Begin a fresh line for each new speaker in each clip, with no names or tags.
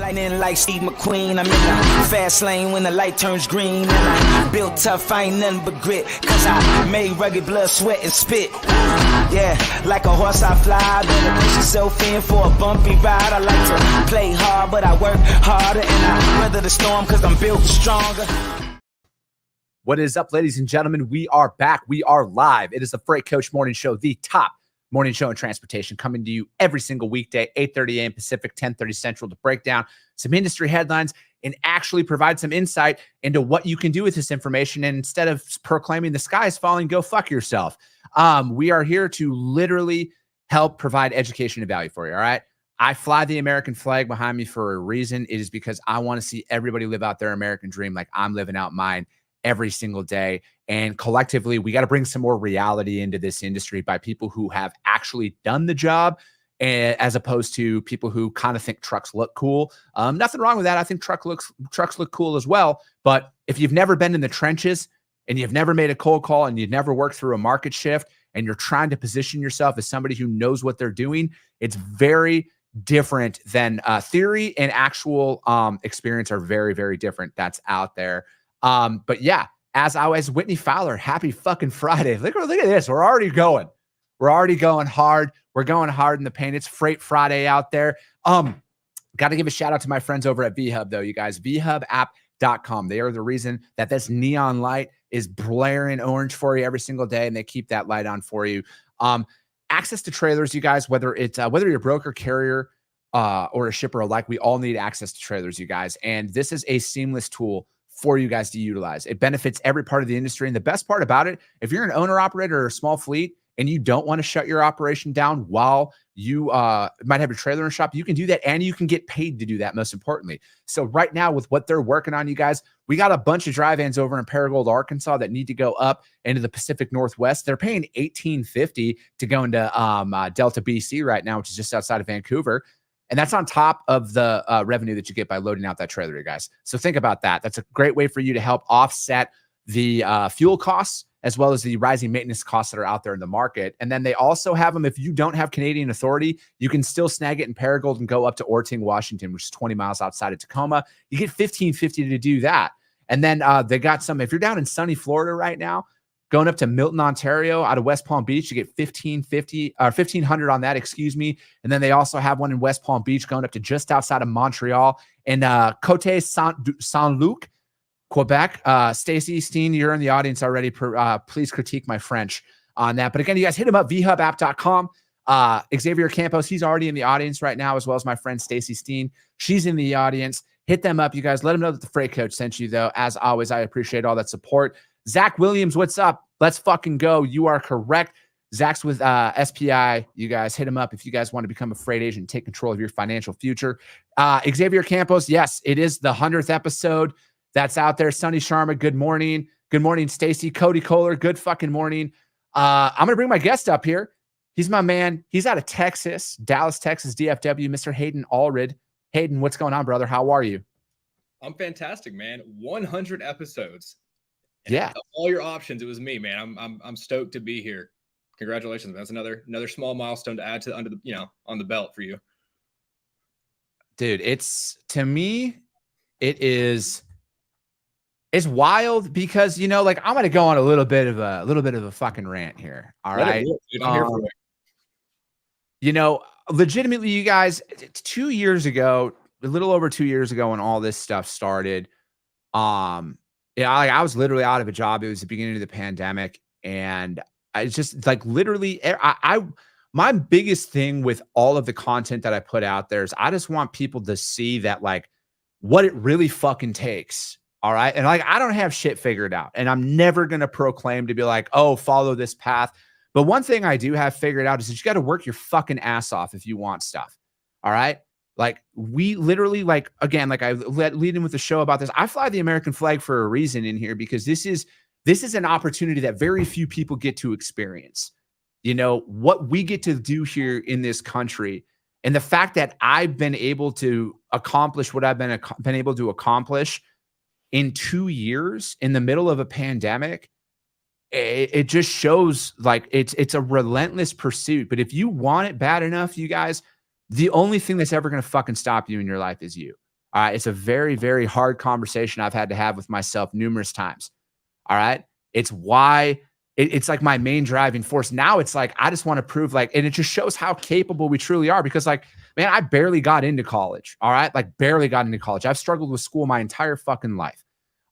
Lightning like Steve McQueen. I'm in the fast lane when the light turns green. And I built tough, I ain't nothing but grit. Cause I made rugged blood, sweat, and spit. Yeah, like a horse I fly. Better push yourself in for a bumpy ride. I like to play hard, but I work harder. And I weather the storm cause I'm built stronger.
What is up, ladies and gentlemen? We are back. We are live. It is the Freight Coach Morning Show, the top morning show in transportation, coming to you every single weekday, 8:30 a.m. Pacific, 10:30 Central, to break down some industry headlines and actually provide some insight into what you can do with this information. And instead of proclaiming the sky is falling, go fuck yourself. We are here to literally help provide education and value for you, all right? I fly the American flag behind me for a reason. It is because I want to see everybody live out their American dream like I'm living out mine every single day. And collectively, we got to bring some more reality into this industry by people who have actually done the job, as opposed to people who kind of think trucks look cool. Nothing wrong with that. I think trucks look cool as well. But if you've never been in the trenches and you've never made a cold call and you've never worked through a market shift and you're trying to position yourself as somebody who knows what they're doing, it's very different than theory and actual experience are very, very different. That's out there. But yeah, as always, Whitney Fowler, happy fucking Friday. Look at this. We're already going. We're already going hard. We're going hard in the paint. It's Freight Friday out there. Got to give a shout out to my friends over at VHub, though, you guys. VHubApp.com. They are the reason that this neon light is blaring orange for you every single day, and they keep that light on for you. Access to trailers, you guys, whether you're a broker, carrier, or a shipper alike, we all need access to trailers, you guys. And this is a seamless tool for you guys to utilize. It benefits every part of the industry. And the best part about it, if you're an owner operator or a small fleet and you don't want to shut your operation down while you might have your trailer in a shop, you can do that, and you can get paid to do that, most importantly. So right now, with what they're working on, you guys, we got a bunch of dry vans over in Paragould, Arkansas that need to go up into the Pacific Northwest. They're paying $1,850 to go into Delta, BC right now, which is just outside of Vancouver. And that's on top of the revenue that you get by loading out that trailer, you guys. So think about that. That's a great way for you to help offset the fuel costs as well as the rising maintenance costs that are out there in the market. And then they also have them, if you don't have Canadian authority, you can still snag it in Paragould and go up to Orting, Washington, which is 20 miles outside of Tacoma. You get $1,550 to do that. And then they got some, if you're down in sunny Florida right now, going up to Milton, Ontario, out of West Palm Beach, you get $1,500 on that, excuse me. And then they also have one in West Palm Beach going up to just outside of Montreal and Côte Saint-Luc, Quebec. Stacy Steen, you're in the audience already. Please critique my French on that. But again, you guys hit him up, vhubapp.com. Xavier Campos, he's already in the audience right now, as well as my friend Stacy Steen. She's in the audience. Hit them up, you guys. Let them know that the Freight Coach sent you, though. As always, I appreciate all that support. Zach Williams, what's up? Let's fucking go. You are correct. Zach's with SPI. You guys hit him up if you guys want to become a freight agent and take control of your financial future. Xavier Campos, yes, it is the 100th episode that's out there. Sonny Sharma, good morning. Good morning, Stacy. Cody Kohler, good fucking morning. I'm going to bring my guest up here. He's my man. He's out of Texas, Dallas, Texas, DFW, Mr. Hayden Allred. Hayden, what's going on, brother? How are you?
I'm fantastic, man. 100 episodes. And
yeah,
all your options. It was me, man. I'm stoked to be here. Congratulations. That's another small milestone to add to on the belt for you,
dude. It's wild because like I'm gonna go on a little bit of a fucking rant here. All right,
I'm here for it.
Legitimately, you guys, 2 years ago, a little over 2 years ago, when all this stuff started, yeah, I was literally out of a job. It was the beginning of the pandemic. And I just like literally, my biggest thing with all of the content that I put out there is I just want people to see that like what it really fucking takes. All right. And like, I don't have shit figured out, and I'm never going to proclaim to be like, oh, follow this path. But one thing I do have figured out is that you got to work your fucking ass off if you want stuff. All right. Like we literally, like, again, like I lead in with the show about this. I fly the American flag for a reason in here, because this is an opportunity that very few people get to experience. What we get to do here in this country, and the fact that I've been able to accomplish what I've been able to accomplish in 2 years in the middle of a pandemic, it just shows like it's a relentless pursuit. But if you want it bad enough, you guys, the only thing that's ever going to fucking stop you in your life is you. All right. It's a very, very hard conversation I've had to have with myself numerous times. All right. It's why it's like my main driving force. Now it's like, I just want to prove like, and it just shows how capable we truly are because like, man, I barely got into college. All right. Like barely got into college. I've struggled with school my entire fucking life.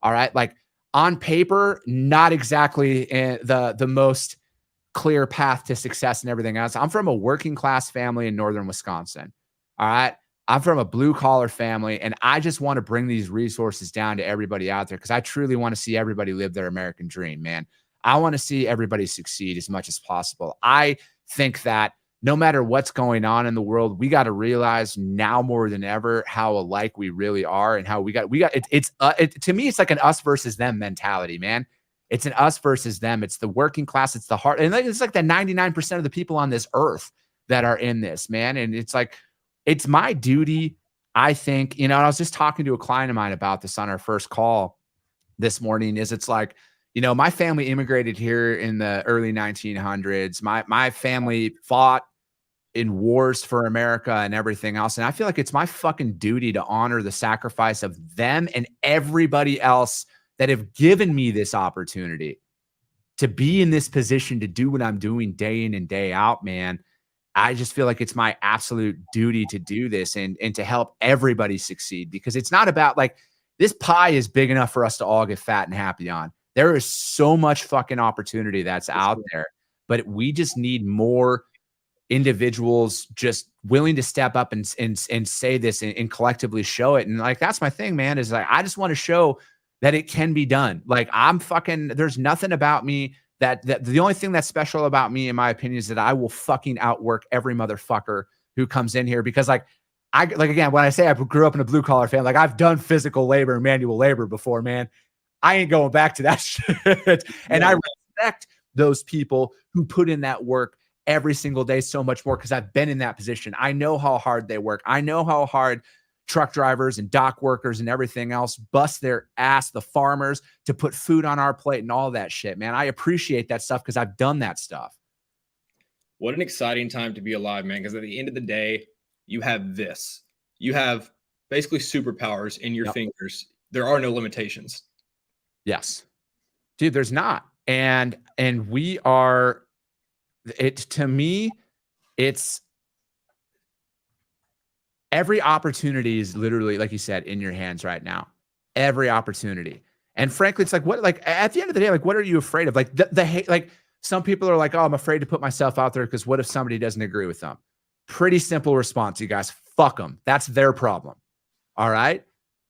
All right. Like on paper, not exactly the most clear path to success and everything else. I'm from a working class family in northern Wisconsin. All right. I'm from a blue collar family, and I just want to bring these resources down to everybody out there because I truly want to see everybody live their American dream, man. I want to see everybody succeed as much as possible. I think that no matter what's going on in the world, we got to realize now more than ever how alike we really are and how to me, it's like an us versus them mentality, man. It's an us versus them. It's the working class. It's the heart. And it's like the 99% of the people on this earth that are in this, man. And it's like, it's my duty, I think, and I was just talking to a client of mine about this on our first call this morning, it's like, my family immigrated here in the early 1900s. My family fought in wars for America and everything else. And I feel like it's my fucking duty to honor the sacrifice of them and everybody else that have given me this opportunity to be in this position to do what I'm doing day in and day out, man. I just feel like it's my absolute duty to do this and to help everybody succeed because it's not about like this pie is big enough for us to all get fat and happy on. There is so much fucking opportunity that's out there, but we just need more individuals just willing to step up and say this and collectively show it. And like, that's my thing, man, is like, I just want to show that it can be done. Like there's nothing about me that the only thing that's special about me, in my opinion, is that I will fucking outwork every motherfucker who comes in here because again, when I say I grew up in a blue collar family, like I've done physical labor and manual labor before, man. I ain't going back to that shit. And I respect those people who put in that work every single day so much more because I've been in that position. I know how hard they work. I know how hard truck drivers and dock workers and everything else bust their ass, the farmers, to put food on our plate and all that shit, man. I appreciate that stuff because I've done that stuff.
What an exciting time to be alive, man. Because at the end of the day, you have this. You have basically superpowers in your fingers. There are no limitations.
Yes. Dude, there's not. And we are, to me, it's every opportunity is literally, like you said, in your hands right now. Every opportunity. And frankly, it's like, at the end of the day, like, what are you afraid of? Like the hate, like some people are like, oh, I'm afraid to put myself out there because what if somebody doesn't agree with them? Pretty simple response, you guys. Fuck them. That's their problem. All right.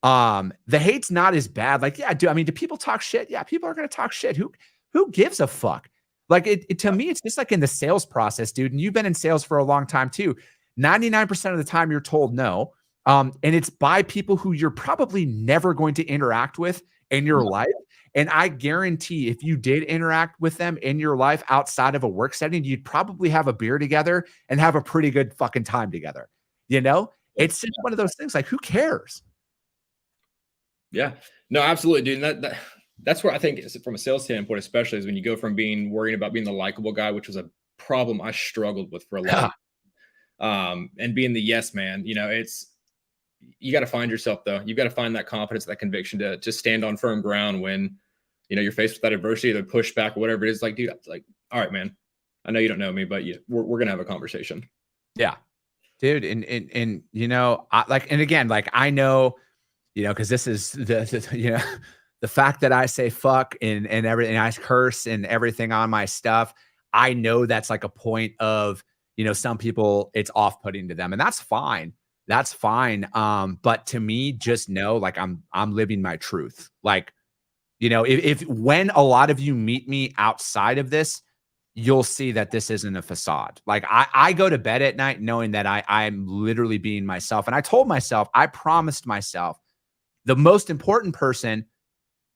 The hate's not as bad. Like, yeah, do people talk shit? Yeah, people are going to talk shit. Who gives a fuck? Like to me, it's just like in the sales process, dude. And you've been in sales for a long time too. 99% of the time you're told no. And it's by people who you're probably never going to interact with in your life. And I guarantee if you did interact with them in your life outside of a work setting, you'd probably have a beer together and have a pretty good fucking time together. It's just one of those things. Like, who cares?
Yeah, no, absolutely, dude. And that's where I think from a sales standpoint, especially, is when you go from being worried about being the likable guy, which was a problem I struggled with for a long time, and being the yes man. You got to find yourself though. You've got to find that confidence, that conviction to just stand on firm ground when you're faced with that adversity, the pushback, or whatever it is. Like, dude, it's like, all right, man, I know you don't know me, but we're gonna have a conversation.
Yeah, dude, and and again, like I know. Because this is the fact that I say fuck and everything, I curse and everything on my stuff. I know that's like a point of, some people it's off-putting to them, and that's fine. That's fine. But to me, just know, like I'm living my truth. Like, if when a lot of you meet me outside of this, you'll see that this isn't a facade. Like I go to bed at night knowing that I'm literally being myself. And I promised myself. The most important person,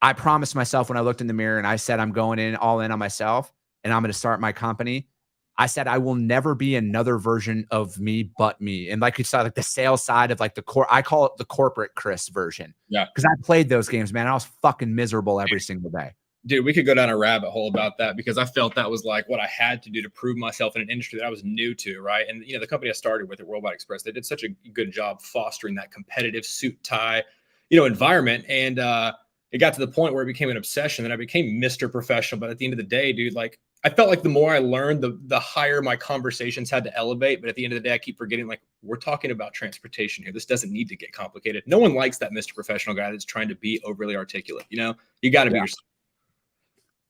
I promised myself when I looked in the mirror and I said, I'm going all in on myself and I'm going to start my company. I said, I will never be another version of me but me. And like you saw, like the sales side of like I call it the corporate Chris version.
Yeah.
Because I played those games, man. I was fucking miserable every single day.
Dude, we could go down a rabbit hole about that because I felt that was like what I had to do to prove myself in an industry that I was new to, right? And the company I started with at Worldwide Express, they did such a good job fostering that competitive suit tie, environment. And it got to the point where it became an obsession and I became Mr. Professional. But at the end of the day, dude, like I felt like the more I learned, the higher my conversations had to elevate. But at the end of the day, I keep forgetting, like, we're talking about transportation here. This doesn't need to get complicated. No one likes that Mr. Professional guy that's trying to be overly articulate. You got to be yourself.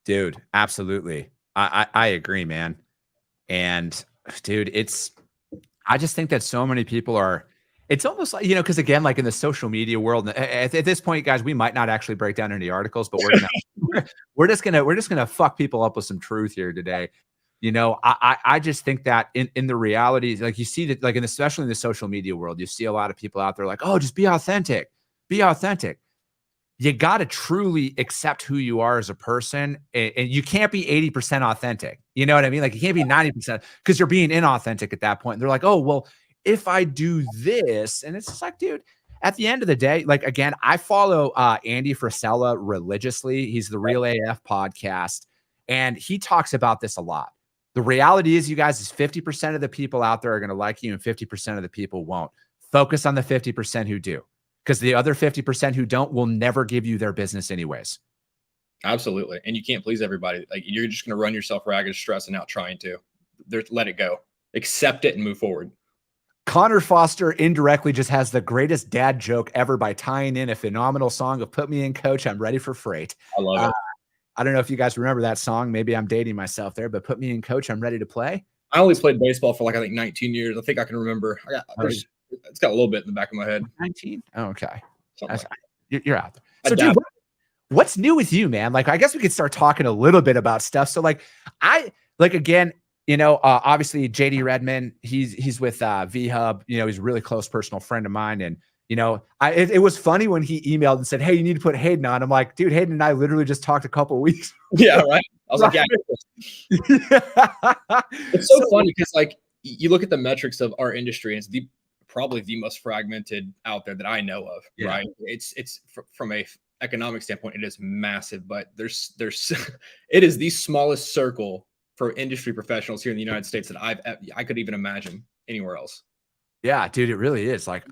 Dude, absolutely. I agree, man. And dude, I just think that so many people it's almost like, because again, like in the social media world, at this point, guys, we might not actually break down any articles, but we're just gonna fuck people up with some truth here today. I just think that in the reality, like you see that, like especially in the social media world, you see a lot of people out there like, oh, just be authentic, be authentic. You got to truly accept who you are as a person, and you can't be 80% authentic. You know what I mean? Like you can't be 90% because you're being inauthentic at that point. And they're like, oh, well, if I do this, and it's just like, dude, at the end of the day, like, again, I follow Andy Frisella religiously. He's the Real AF podcast, and he talks about this a lot. The reality is, you guys, is 50% of the people out there are going to like you and 50% of the people won't. Focus on the 50% who do. Because the other 50% who don't will never give you their business anyways.
Absolutely. And you can't please everybody. Like you're just going to run yourself ragged, stressing out, trying to. Let it go. Accept it and move forward.
Connor Foster indirectly just has the greatest dad joke ever by tying in a phenomenal song of Put Me In, Coach, I'm Ready for Freight.
I love it.
I don't know if you guys remember that song. Maybe I'm dating myself there, but Put Me In, Coach, I'm Ready to Play.
I only played baseball for like, I think 19 years. I think I can remember. It's got a little bit in the back of my head.
19? Oh, okay.
Like
you're out there. So, dude, what's new with you, man? Like, I guess we could start talking a little bit about stuff. So, again, obviously JD Redmond, he's with V-Hub. He's a really close personal friend of mine. And, it was funny when he emailed and said, hey, you need to put Hayden on. I'm like, dude, Hayden and I literally just talked a couple of weeks.
Yeah, right. I was like, yeah. It's so funny because, like, you look at the metrics of our industry, and it's probably the most fragmented out there that I know of, right? It's from a economic standpoint, it is massive, but there's it is the smallest circle for industry professionals here in the United States that I could even imagine anywhere else.
Yeah, dude, it really is. Like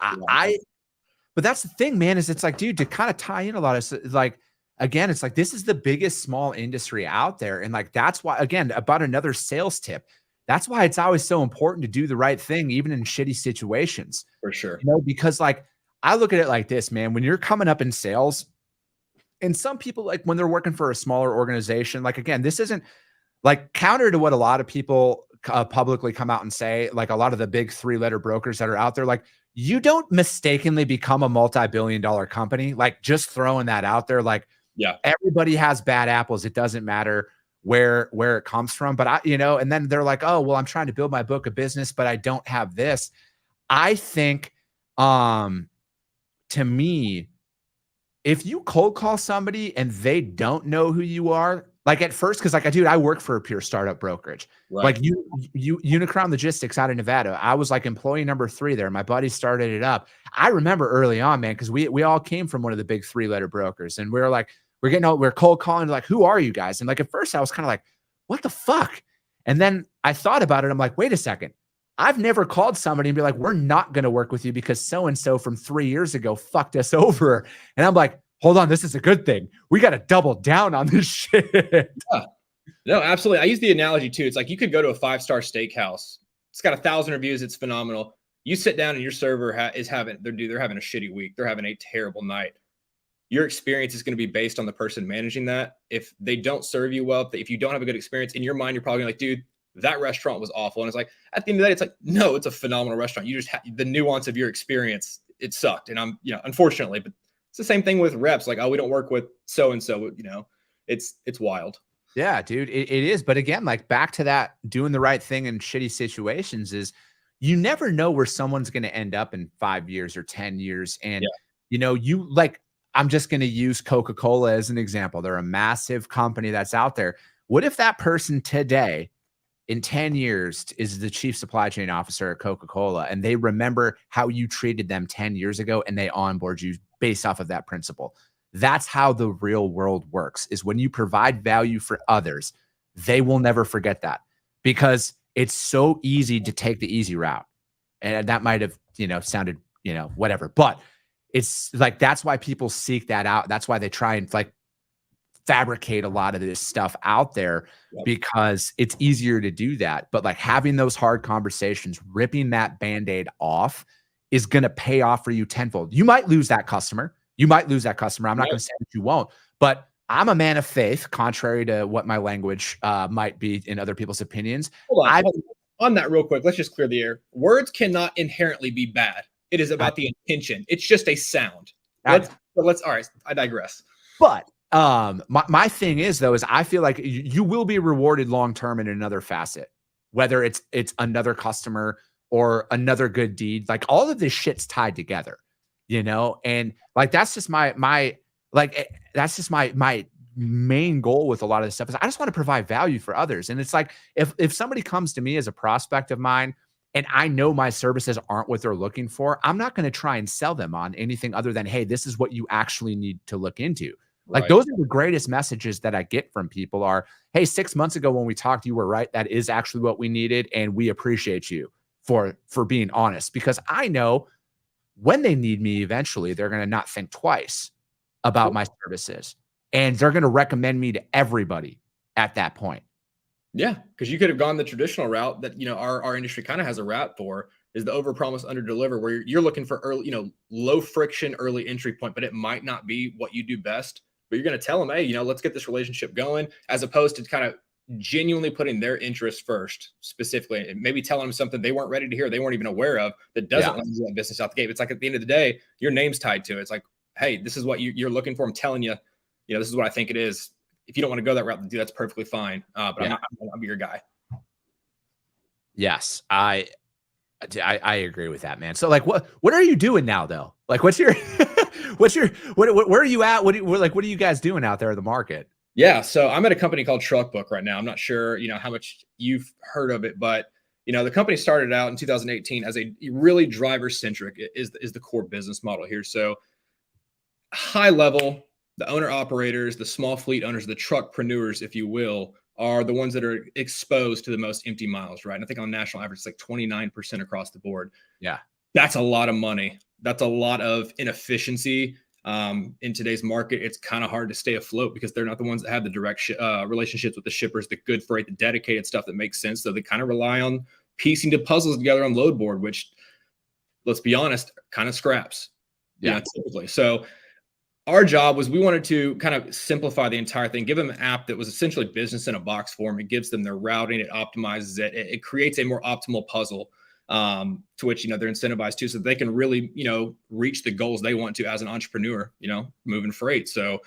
but that's the thing, man, is it's like, dude, to kind of tie in a lot of, like, again, it's like, this is the biggest small industry out there. And like, that's why, again, about another sales tip, that's why it's always so important to do the right thing, even in shitty situations.
For sure.
Because like, I look at it like this, man, when you're coming up in sales, and some people, like when they're working for a smaller organization, like, again, this isn't like counter to what a lot of people publicly come out and say, like a lot of the big 3-letter brokers that are out there, like, you don't mistakenly become a multi-billion-dollar company. Like, just throwing that out there, like,
yeah,
everybody has bad apples. It doesn't matter where it comes from. But and then they're like, oh, well, I'm trying to build my book of business, but I don't have this. I think, to me, if you cold call somebody and they don't know who you are, like at first, because like, dude, I work for a pure startup brokerage, right? Like Unicron Logistics out of Nevada. I was like employee number 3 there. My buddy started it up. I remember early on, man, because we all came from one of the big 3-letter brokers, and we were like, we're cold calling, like, who are you guys? And like, at first I was kind of like, what the fuck? And then I thought about it. I'm like, wait a second. I've never called somebody and be like, we're not going to work with you because so-and-so from 3 years ago fucked us over. And I'm like, hold on, this is a good thing. We got to double down on this shit.
Yeah. No, absolutely. I use the analogy too. It's like you could go to a 5-star steakhouse. It's got 1,000 reviews. It's phenomenal. You sit down and your server they're having a shitty week. They're having a terrible night. Your experience is going to be based on the person managing that. If they don't serve you well, if you don't have a good experience, in your mind, you're probably like, dude, that restaurant was awful. And it's like, at the end of the day, it's like, no, it's a phenomenal restaurant. You just the nuance of your experience, it sucked. And unfortunately, but it's the same thing with reps. Like, oh, we don't work with so-and-so, it's wild.
Yeah, dude, it is. But again, like, back to that, doing the right thing in shitty situations is, you never know where someone's going to end up in 5 years or 10 years. And, I'm just going to use Coca-Cola as an example. They're a massive company that's out there. What if that person today, in 10 years, is the chief supply chain officer at Coca-Cola, and they remember how you treated them 10 years ago and they onboard you based off of that principle? That's how the real world works, is when you provide value for others, they will never forget that, because it's so easy to take the easy route. And that might have, sounded, whatever, but it's like, that's why people seek that out. That's why they try and like fabricate a lot of this stuff out there, because it's easier to do that. But like having those hard conversations, ripping that Band-Aid off is going to pay off for you tenfold. You might lose that customer. I'm not going to say that you won't, but I'm a man of faith, contrary to what my language might be in other people's opinions.
Hold on. On that real quick, let's just clear the air. Words cannot inherently be bad. It is about the intention. It's just a sound. All right, I digress.
But my thing is, though, is I feel like you will be rewarded long-term in another facet, whether it's another customer or another good deed. Like all of this shit's tied together, and like, that's just my main goal with a lot of this stuff, is I just want to provide value for others. And it's like, if somebody comes to me as a prospect of mine and I know my services aren't what they're looking for, I'm not going to try and sell them on anything other than, hey, this is what you actually need to look into. Like, those are the greatest messages that I get from people are, hey, 6 months ago when we talked, you were right. That is actually what we needed. And we appreciate you for being honest, because I know when they need me, eventually they're going to not think twice about my services, and they're going to recommend me to everybody at that point.
Yeah, because you could have gone the traditional route that our industry kind of has a rap for, is the overpromise, underdeliver, where you're looking for early, low friction early entry point, but it might not be what you do best. But you're going to tell them, hey, let's get this relationship going, as opposed to kind of genuinely putting their interests first, specifically, and maybe telling them something they weren't ready to hear, they weren't even aware of, that doesn't land you that business out the gate. It's like, at the end of the day, your name's tied to it. It's like, hey, this is what you're looking for. I'm telling you, this is what I think it is. If you don't want to go that route, that's perfectly fine. But I'm your guy.
Yes, I agree with that, man. So like, what are you doing now, though? Like, where are you at? What are you guys doing out there in the market?
Yeah, so I'm at a company called Truckbook right now. I'm not sure, how much you've heard of it, but the company started out in 2018 as a really driver-centric is the core business model here. So high level, the owner operators, the small fleet owners, the truckpreneurs, if you will, are the ones that are exposed to the most empty miles, right? And I think on national average, it's like 29% across the board.
Yeah.
That's a lot of money. That's a lot of inefficiency. In today's market, it's kind of hard to stay afloat because they're not the ones that have the direct relationships with the shippers, the good freight, the dedicated stuff that makes sense. So they kind of rely on piecing the puzzles together on load board, which, let's be honest, kind of scraps. Yeah, typically. So our job was, we wanted to kind of simplify the entire thing, give them an app that was essentially business in a box form. It gives them their routing, it optimizes it, it creates a more optimal puzzle, to which, they're incentivized to, so that they can really, reach the goals they want to as an entrepreneur, moving freight. So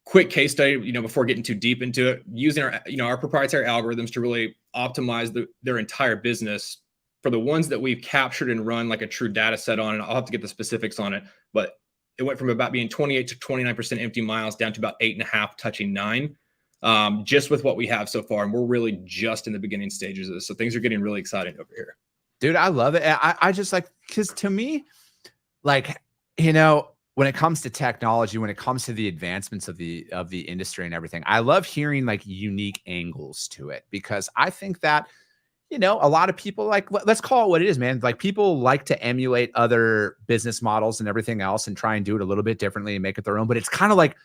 quick case study, before getting too deep into it, using our proprietary algorithms to really optimize their entire business. For the ones that we've captured and run like a true data set on, and I'll have to get the specifics on it, but it went from about being 28 to 29% empty miles down to about 8.5 touching 9, just with what we have so far. And we're really just in the beginning stages of this. So things are getting really exciting over here.
Dude, I love it. I just like, because to me, like, when it comes to technology, when it comes to the advancements of the industry and everything, I love hearing like unique angles to it, because I think that, a lot of people, like, let's call it what it is, man. Like, people like to emulate other business models and everything else and try and do it a little bit differently and make it their own. But it's kind of like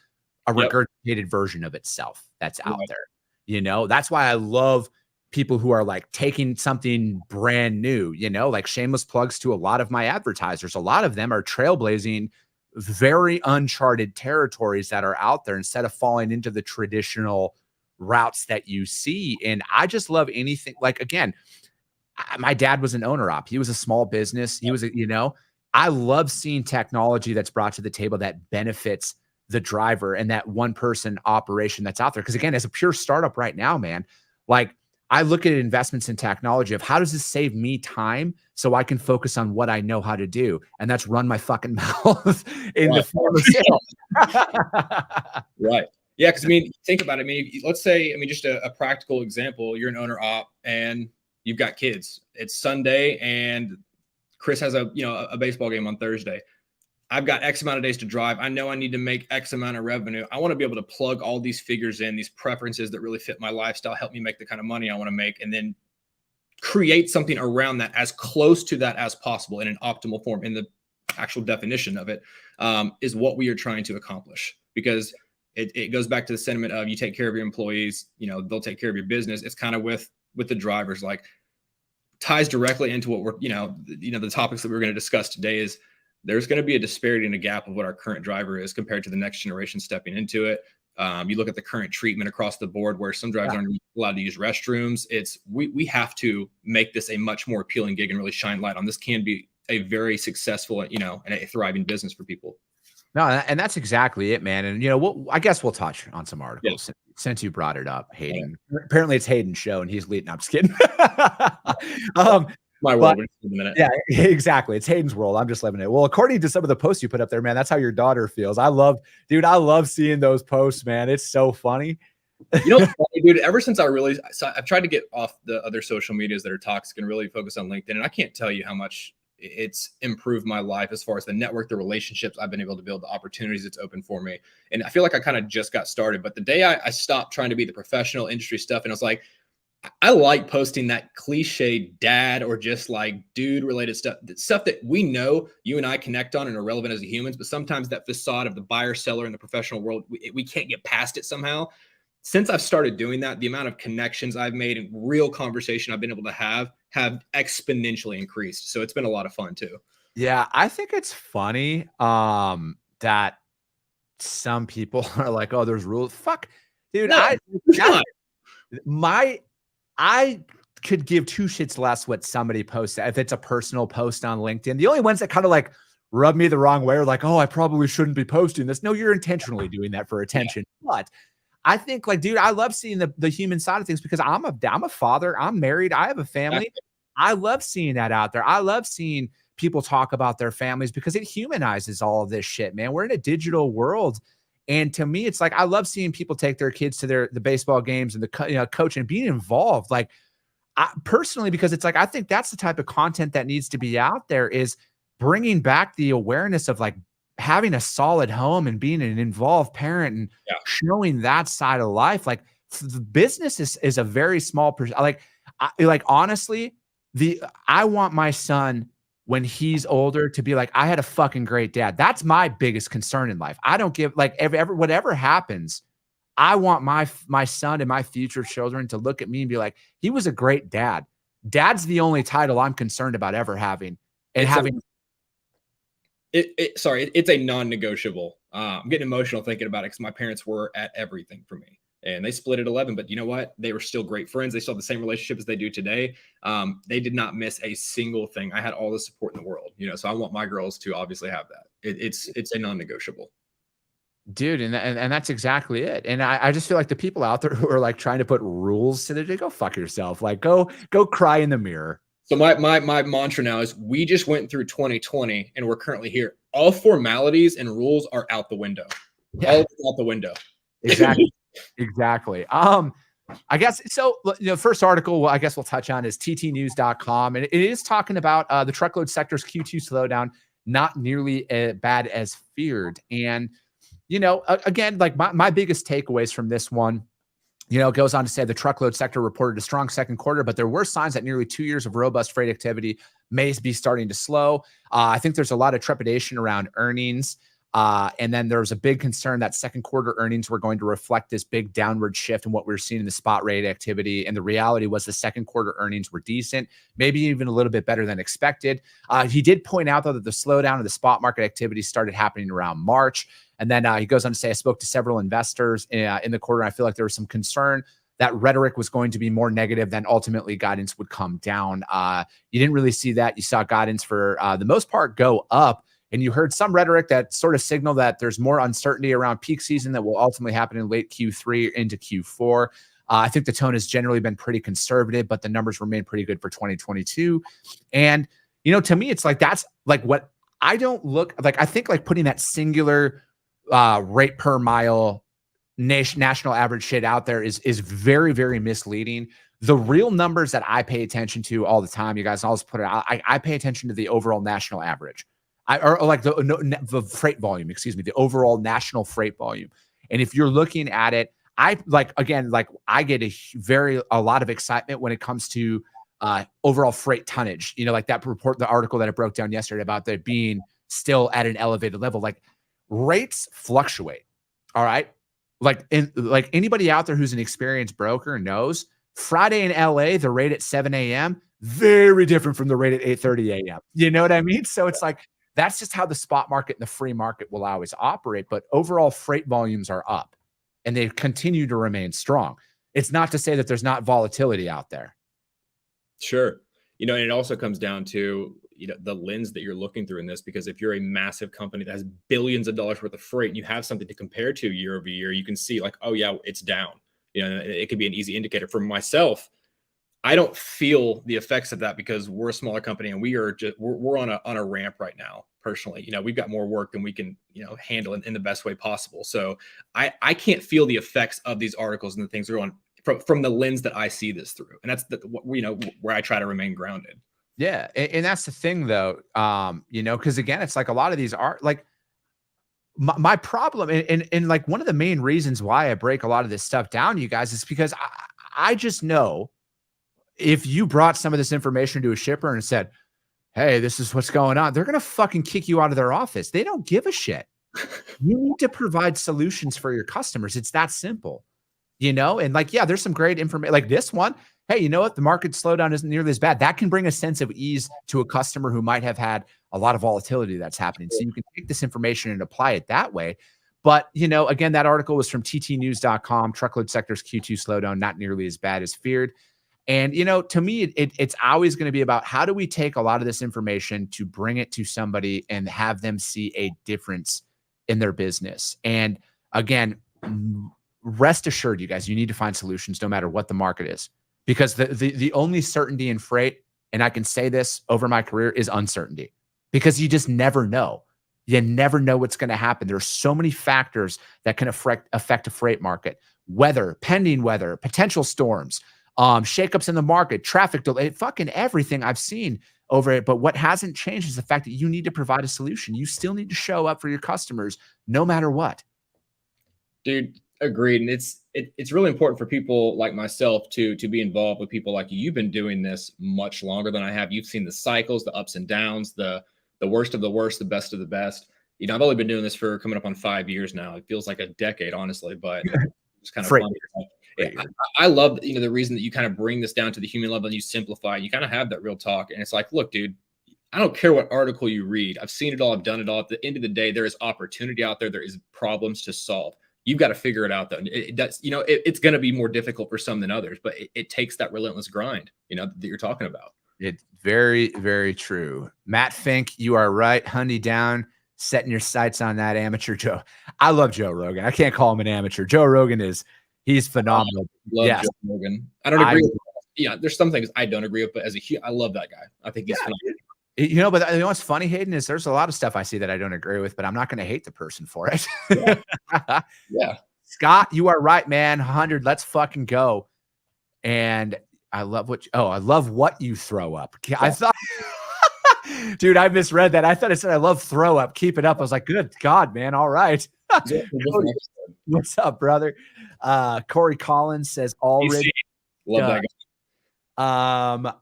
a regurgitated version of itself that's out there. That's why I love people who are like taking something brand new, like shameless plugs to a lot of my advertisers. A lot of them are trailblazing very uncharted territories that are out there, instead of falling into the traditional routes that you see. And I just love anything. Like, again, my dad was an owner op. He was a small business. He was, I love seeing technology that's brought to the table that benefits the driver and that one person operation that's out there. Because again, as a pure startup right now, man, like, I look at investments in technology of how does this save me time so I can focus on what I know how to do. And that's run my fucking mouth in the form of sales.
Right. Yeah, because think about it. Let's say, just a practical example. You're an owner op and you've got kids. It's Sunday and Chris has a baseball game on Thursday. I've got X amount of days to drive. I know I need to make X amount of revenue. I want to be able to plug all these figures in, these preferences that really fit my lifestyle, help me make the kind of money I want to make, and then create something around that as close to that as possible in an optimal form. In the actual definition of it, is what we are trying to accomplish, because it goes back to the sentiment of you take care of your employees, they'll take care of your business. It's kind of with the drivers, like ties directly into what we're, the topics that we're going to discuss today is there's going to be a disparity and a gap of what our current driver is compared to the next generation stepping into it. You look at the current treatment across the board where some drivers aren't allowed to use restrooms. We have to make this a much more appealing gig and really shine light on this. Can be a very successful, and a thriving business for people.
No, and that's exactly it, man. And I guess we'll touch on some articles since you brought it up, Hayden. Yeah. Apparently, it's Hayden's show, and he's leading. I'm just kidding.
My world in a minute.
Yeah, exactly. It's Hayden's world. I'm just living it. Well, according to some of the posts you put up there, man, that's how your daughter feels. I love seeing those posts, man. It's so funny.
Funny, dude, ever since I've tried to get off the other social medias that are toxic and really focus on LinkedIn. And I can't tell you how much it's improved my life as far as the network, the relationships I've been able to build, the opportunities it's opened for me. And I feel like I kind of just got started. But the day I stopped trying to be the professional industry stuff, and I was like, I like posting that cliche dad or just like dude related stuff that we know you and I connect on and are relevant as humans. But sometimes that facade of the buyer seller in the professional world, we can't get past it somehow. Since I've started doing that, the amount of connections I've made and real conversation I've been able to have exponentially increased. So it's been a lot of fun too. Yeah,
I think it's funny that some people are like, "Oh, there's rules." Fuck, dude. No, I could give two shits less what somebody posts if it's a personal post on LinkedIn. The only ones that kind of like rub me the wrong way are like, "Oh, I probably shouldn't be posting this." No, you're intentionally doing that for attention. Yeah. But I think, like, dude, I love seeing the human side of things because I'm a father. I'm married. I have a family. I love seeing that out there. I love seeing people talk about their families because it humanizes all of this shit, man. We're in a digital world. And to me, it's like, I love seeing people take their kids to the baseball games and the coaching and being involved. Like, personally, because it's like, I think that's the type of content that needs to be out there, is bringing back the awareness of like having a solid home and being an involved parent and showing that side of life. Like, the business is a very small percent. Like honestly, I want my son, when he's older, to be like, I had a fucking great dad. That's my biggest concern in life. I don't give, like, whatever happens, I want my son and my future children to look at me and be like, he was a great dad. Dad's the only title I'm concerned about ever having. And
it's a non-negotiable. I'm getting emotional thinking about it because my parents were at everything for me. And they split at 11, but you know what? They were still great friends. They still have the same relationship as they do today. They did not miss a single thing. I had all the support in the world, so I want my girls to obviously have that. It's a non-negotiable.
Dude, and that's exactly it. And I just feel like the people out there who are like trying to put rules to it, go fuck yourself. Like, go cry in the mirror.
So my mantra now is, we just went through 2020 and we're currently here. All formalities and rules are out the window. Yeah. All out the window.
Exactly. Exactly. I guess so. First article I guess we'll touch on is ttnews.com, and it is talking about the truckload sector's Q2 slowdown, not nearly as bad as feared. And again, like my biggest takeaways from this one, goes on to say the truckload sector reported a strong second quarter, but there were signs that nearly 2 years of robust freight activity may be starting to slow. I think there's a lot of trepidation around earnings. And then there was a big concern that second quarter earnings were going to reflect this big downward shift in what we were seeing in the spot rate activity. And the reality was the second quarter earnings were decent, maybe even a little bit better than expected. He did point out, though, that the slowdown of the spot market activity started happening around March. And then he goes on to say, I spoke to several investors in the quarter. And I feel like there was some concern that rhetoric was going to be more negative than ultimately guidance would come down. You didn't really see that. You saw guidance for the most part go up. And you heard some rhetoric that sort of signaled that there's more uncertainty around peak season that will ultimately happen in late Q3 into Q4. I think the tone has generally been pretty conservative, but the numbers remain pretty good for 2022. And, to me, it's like, that's like what I don't look like. I think like putting that singular rate per mile national average shit out there is very, very misleading. The real numbers that I pay attention to all the time, you guys always put it out. I pay attention to the overall national average. or like the freight volume, excuse me, the overall national freight volume. And if you're looking at it, I get a lot of excitement when it comes to overall freight tonnage. Like that report, the article that I broke down yesterday about there being still at an elevated level. Like rates fluctuate. All right. Like anybody out there who's an experienced broker knows Friday in LA, the rate at 7 a.m., very different from the rate at 8:30 a.m. You know what I mean? So it's like, that's just how the spot market and the free market will always operate. But overall freight volumes are up and they continue to remain strong. It's not to say that there's not volatility out there.
Sure. And it also comes down to, the lens that you're looking through in this, because if you're a massive company that has billions of dollars worth of freight and you have something to compare to year over year, you can see like, oh yeah, it's down. It could be an easy indicator. For myself, I don't feel the effects of that because we're a smaller company and we're on a ramp right now. Personally, we've got more work than we can, handle in the best way possible. So I can't feel the effects of these articles and the things that are on from the lens that I see this through. And that's where I try to remain grounded.
Yeah. And that's the thing though, because again, it's like a lot of these are like my problem. And like one of the main reasons why I break a lot of this stuff down, you guys, is because I just know if you brought some of this information to a shipper and said, hey, this is what's going on, they're going to fucking kick you out of their office. They don't give a shit. You need to provide solutions for your customers. It's that simple, and like, yeah, there's some great information like this one. Hey, you know what? The market slowdown isn't nearly as bad. That can bring a sense of ease to a customer who might have had a lot of volatility that's happening. So you can take this information and apply it that way. But, again, that article was from ttnews.com. Truckload sector's Q2 slowdown, not nearly as bad as feared. And, to me, it's always going to be about how do we take a lot of this information to bring it to somebody and have them see a difference in their business. And again, rest assured, you guys, you need to find solutions no matter what the market is, because the only certainty in freight, and I can say this over my career, is uncertainty, because you just never know. You never know what's going to happen. There's so many factors that can affect a freight market: weather, pending weather, potential storms, shakeups in the market, traffic delay, fucking everything I've seen over it. But what hasn't changed is the fact that you need to provide a solution. You still need to show up for your customers no matter what.
Dude, agreed. And it's really important for people like myself to be involved with people like you. You've been doing this much longer than I have. You've seen the cycles, the ups and downs, the worst of the worst, the best of the best. I've only been doing this for coming up on 5 years now. It feels like a decade, honestly, but it's kind of fun. I love, the reason that you kind of bring this down to the human level and you simplify, you kind of have that real talk. And it's like, look, dude, I don't care what article you read. I've seen it all. I've done it all. At the end of the day, there is opportunity out there. There is problems to solve. You've got to figure it out, though. It's going to be more difficult for some than others, but it takes that relentless grind, that you're talking about.
It's very, very true. Matt Fink, you are right. Honey down, setting your sights on that amateur Joe. I love Joe Rogan. I can't call him an amateur. Joe Rogan he's phenomenal.
Love Joe Rogan. I don't agree with there's some things I don't agree with, but I love that guy. I think he's phenomenal.
But what's funny, Hayden, is there's a lot of stuff I see that I don't agree with, but I'm not going to hate the person for it.
Yeah.
Scott, you are right, man. 100. Let's fucking go. And I love what you throw up. I thought, dude, I misread that. I thought it said I love throw up. Keep it up. I was like, good God, man. All right. What's up, brother? Corey Collins says already.
Love that guy.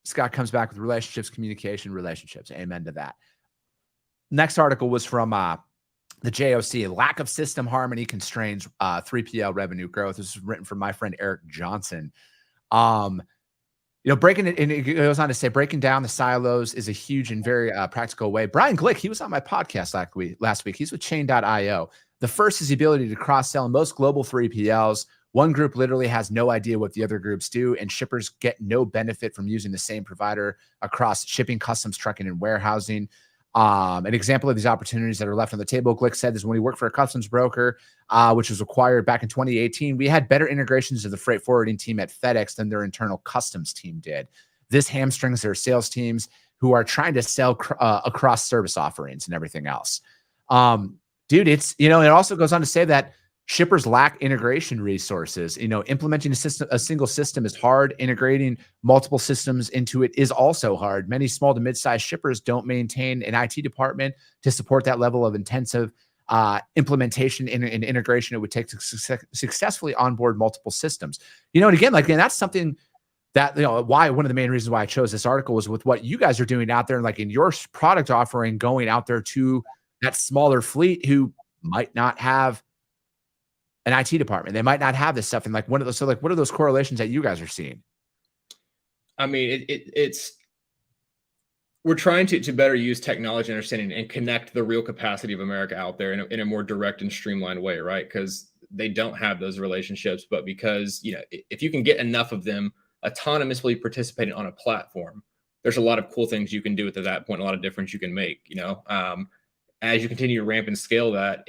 Scott comes back with relationships, communication, relationships. Amen to that. Next article was from the JOC. Lack of system harmony constrains 3PL revenue growth. This is written from my friend Eric Johnson. Breaking it, and it goes on to say, breaking down the silos is a huge and very practical way. Brian Glick, he was on my podcast last week. He's with Chain.io. The first is the ability to cross-sell. Most global 3PLs, one group literally has no idea what the other groups do, and shippers get no benefit from using the same provider across shipping, customs, trucking, and warehousing. An example of these opportunities that are left on the table, Glick said, is when we worked for a customs broker, which was acquired back in 2018, we had better integrations of the freight forwarding team at FedEx than their internal customs team did. This hamstrings their sales teams who are trying to sell across service offerings and everything else. Dude, it also goes on to say that Shippers lack integration resources. Implementing a single system is hard. Integrating multiple systems into it is also hard. Many small to mid-sized shippers don't maintain an IT department to support that level of intensive implementation and integration it would take to successfully onboard multiple systems. And again, and that's something that, why one of the main reasons why I chose this article was with what you guys are doing out there, like in your product offering, going out there to that smaller fleet who might not have an IT department. They might not have this stuff. And what are those correlations that you guys are seeing?
I mean, we're trying to better use technology and understanding and connect the real capacity of America out there in a more direct and streamlined way, right? Because they don't have those relationships, but because, if you can get enough of them autonomously participating on a platform, there's a lot of cool things you can do at that point, a lot of difference you can make, as you continue to ramp and scale that,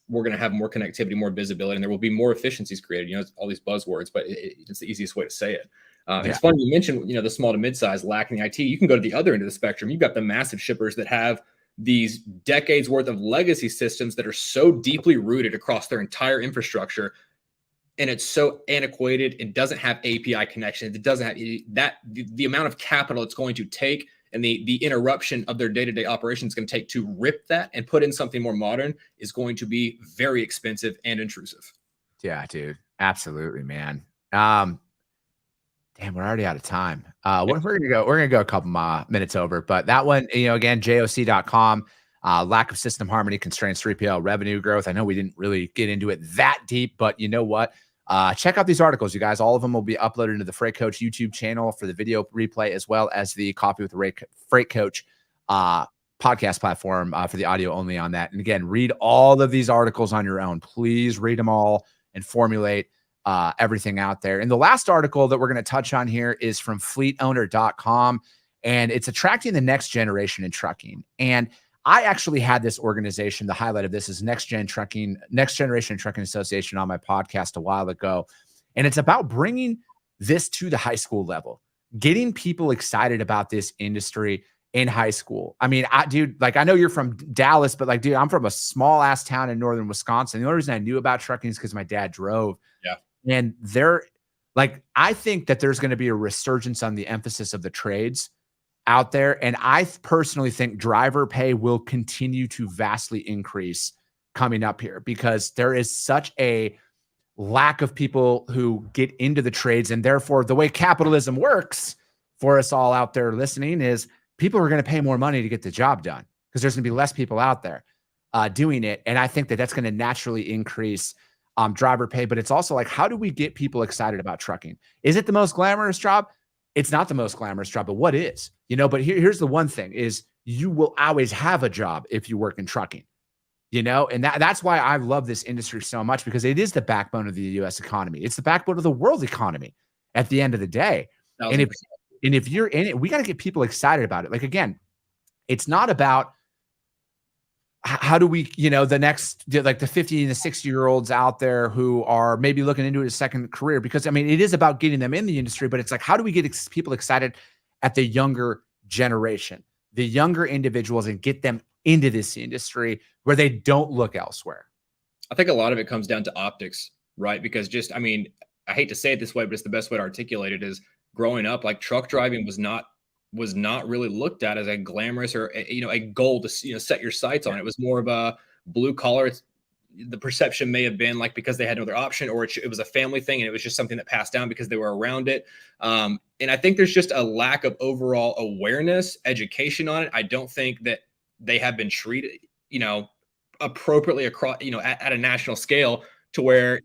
we're going to have more connectivity, more visibility, and there will be more efficiencies created. All these buzzwords, but it's the easiest way to say it. It's funny you mentioned, the small to mid-size lacking IT. You can go to the other end of the spectrum. You've got the massive shippers that have these decades worth of legacy systems that are so deeply rooted across their entire infrastructure, and it's so antiquated. It doesn't have API connections. It doesn't have the amount of capital it's going to take and the interruption of their day-to-day operations is going to take to rip that and put in something more modern is going to be very expensive and intrusive.
Yeah, dude. Absolutely, man. Damn, we're already out of time. We're gonna go a couple minutes over, but that one, again, joc.com, lack of system harmony constrains 3PL revenue growth. I know we didn't really get into it that deep, but you know what? Check out these articles, you guys. All of them will be uploaded to the Freight Coach YouTube channel for the video replay, as well as the Coffee with the Freight Coach podcast platform for the audio only on that. And again, read all of these articles on your own. Please read them all and formulate everything out there. And the last article that we're going to touch on here is from fleetowner.com, and it's attracting the next generation in trucking. And I actually had this organization, the highlight of this is Next Generation Trucking Association, on my podcast a while ago. And it's about bringing this to the high school level, getting people excited about this industry in high school. I mean, dude, I know you're from Dallas, but dude, I'm from a small ass town in northern Wisconsin. The only reason I knew about trucking is because my dad drove.
Yeah.
And I think that there's going to be a resurgence on the emphasis of the trades out there. And I personally think driver pay will continue to vastly increase coming up here because there is such a lack of people who get into the trades. And therefore, the way capitalism works for us all out there listening is people are going to pay more money to get the job done because there's going to be less people out there doing it. And I think that that's going to naturally increase driver pay. But it's also how do we get people excited about trucking? Is it the most glamorous job? It's not the most glamorous job, but what is? But here's the one thing is you will always have a job if you work in trucking, and that's why I love this industry so much, because it is the backbone of the U.S. economy. It's the backbone of the world economy at the end of the day.
1,000%.
And if you're in it, we got to get people excited about it. Again, it's not about how do we, the next, the 50 and the 60-year-olds out there who are maybe looking into a second career, because it is about getting them in the industry, but it's how do we get people excited at the younger generation, the younger individuals, and get them into this industry where they don't look elsewhere?
I think a lot of it comes down to optics, right? Because I hate to say it this way, but it's the best way to articulate it is growing up, truck driving was not really looked at as a glamorous or a goal to set your sights on. It was more of a blue collar. The perception may have been because they had no other option, or it was a family thing and it was just something that passed down because they were around it. And I think there's just a lack of overall awareness, education on it. I don't think that they have been treated, appropriately across, at a national scale to where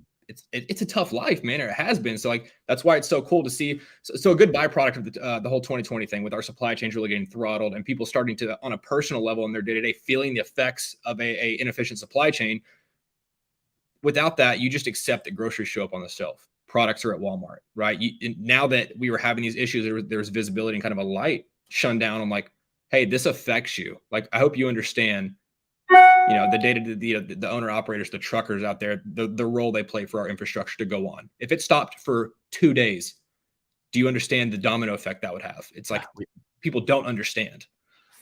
it's a tough life, man, or it has been. So that's why it's so cool to see. So a good byproduct of the whole 2020 thing with our supply chains really getting throttled and people starting to, on a personal level in their day-to-day, feeling the effects of a inefficient supply chain. Without that, you just accept that groceries show up on the shelf. Products are at Walmart, right? Now that we were having these issues, there's visibility and kind of a light shone down on hey, this affects you. I hope you understand the owner operators, the truckers out there, the role they play for our infrastructure to go on. If it stopped for 2 days, do you understand the domino effect that would have? It's people don't understand.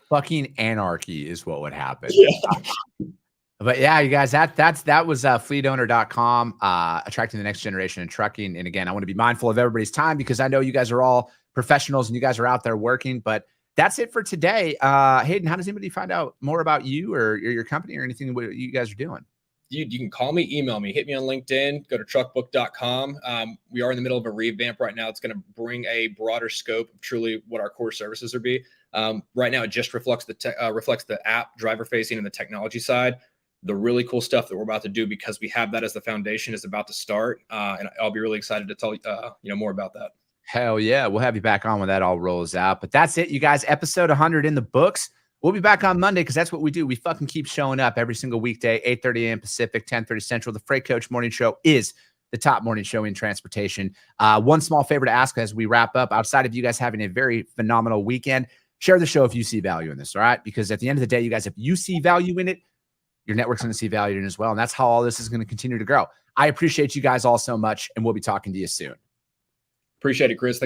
Fucking anarchy is what would happen.
Yeah.
But yeah, you guys, that was fleetowner.com, attracting the next generation in trucking. And again, I want to be mindful of everybody's time because I know you guys are all professionals and you guys are out there working. But that's it for today. Hayden, how does anybody find out more about you or your company or anything what you guys are doing?
You can call me, email me, hit me on LinkedIn, go to truckbook.com. We are in the middle of a revamp right now. It's going to bring a broader scope of truly what our core services will be. Right now, it just reflects the app, driver facing, and the technology side. The really cool stuff that we're about to do, because we have that as the foundation, is about to start. And I'll be really excited to tell you more about that.
Hell yeah. We'll have you back on when that all rolls out. But that's it, you guys. Episode 100 in the books. We'll be back on Monday because that's what we do. We fucking keep showing up every single weekday, 8:30 a.m. Pacific, 10:30 Central. The Freight Coach Morning Show is the top morning show in transportation. One small favor to ask as we wrap up, outside of you guys having a very phenomenal weekend, share the show if you see value in this, all right? Because at the end of the day, you guys, if you see value in it, your network's going to see value in it as well. And that's how all this is going to continue to grow. I appreciate you guys all so much, and we'll be talking to you soon.
Appreciate it, Chris. Thanks.